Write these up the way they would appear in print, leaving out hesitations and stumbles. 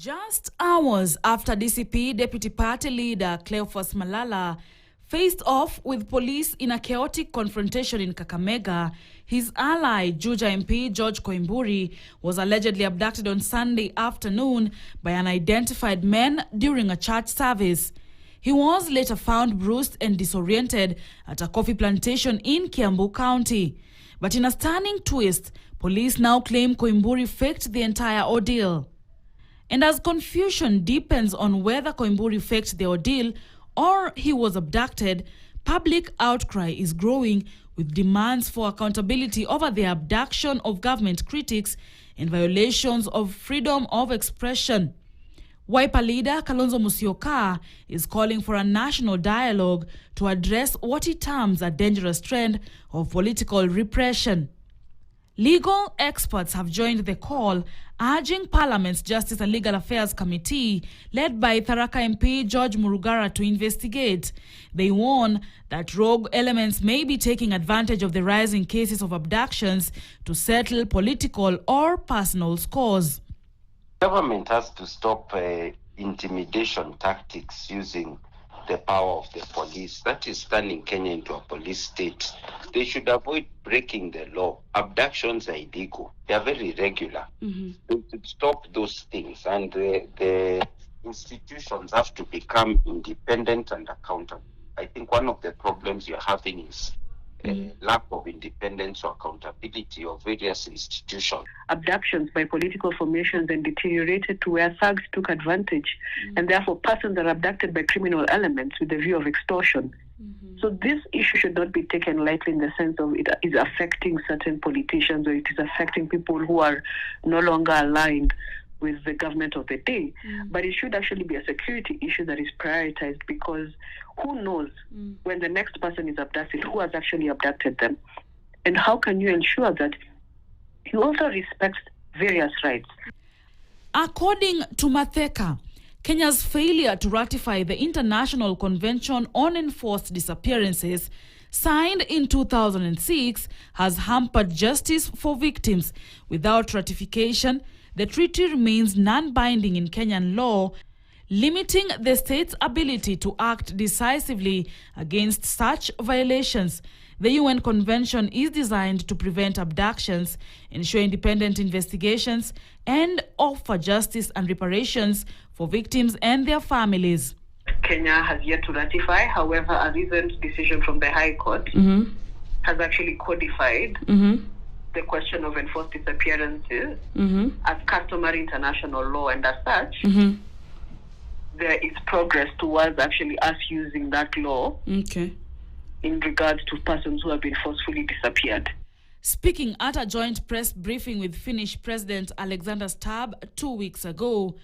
Just hours after DCP Deputy Party Leader Cleophas Malala faced off with police in a chaotic confrontation in Kakamega, his ally, Juja MP George Koimburi, was allegedly abducted on Sunday afternoon by unidentified men during a church service. He was later found bruised and disoriented at a coffee plantation in Kiambu County. But in a stunning twist, police now claim Koimburi faked the entire ordeal. And as confusion deepens on whether Koimburi faked the ordeal or he was abducted, public outcry is growing with demands for accountability over the abduction of government critics and violations of freedom of expression. Wiper leader Kalonzo Musyoka is calling for a national dialogue to address what he terms a dangerous trend of political repression. Legal experts have joined the call, urging Parliament's Justice and Legal Affairs Committee, led by Tharaka MP George Murugara, to investigate. They warn that rogue elements may be taking advantage of the rising cases of abductions to settle political or personal scores. Government has to stop intimidation tactics using the power of the police. That is turning Kenya into a police state. They should avoid breaking the law. Abductions are illegal. They are very irregular. They should stop those things. And the institutions have to become independent and accountable. I think one of the problems you're having is lack of independence or accountability of various institutions. Abductions by political formations then deteriorated to where thugs took advantage, and therefore persons are abducted by criminal elements with the view of extortion. So this issue should not be taken lightly in the sense of it is affecting certain politicians or it is affecting people who are no longer aligned with the government of the day. But it should actually be a security issue that is prioritized, because who knows when the next person is abducted, who has actually abducted them? And how can you ensure that you also respect various rights? According to Matheka, Kenya's failure to ratify the International Convention on Enforced Disappearances, signed in 2006, has hampered justice for victims. Without ratification, the treaty remains non-binding in Kenyan law, limiting the state's ability to act decisively against such violations. The UN Convention is designed to prevent abductions, ensure independent investigations, and offer justice and reparations for victims and their families. Kenya has yet to ratify. However, a recent decision from the High Court has actually codified the question of enforced disappearances as customary international law, and as such, there is progress towards actually us using that law in regards to persons who have been forcefully disappeared. Speaking at a joint press briefing with Finnish President Alexander Stubb 2 weeks ago,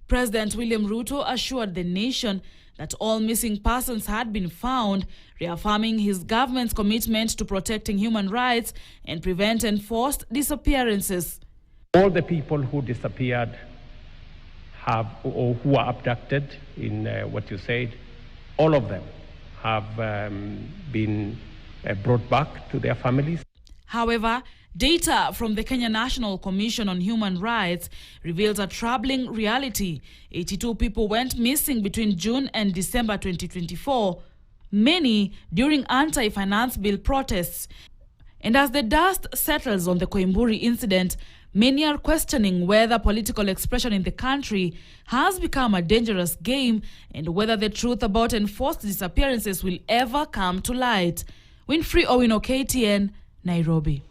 President William Ruto assured the nation that all missing persons had been found, reaffirming his government's commitment to protecting human rights and prevent enforced disappearances. All the people who disappeared or who were abducted in what you said, all of them have been brought back to their families. However, data from the Kenya National Commission on Human Rights reveals a troubling reality. 82 people went missing between June and December 2024, many during anti-finance bill protests. And as the dust settles on the Koimburi incident, many are questioning whether political expression in the country has become a dangerous game and whether the truth about enforced disappearances will ever come to light. Winfrey Owino, KTN, Nairobi.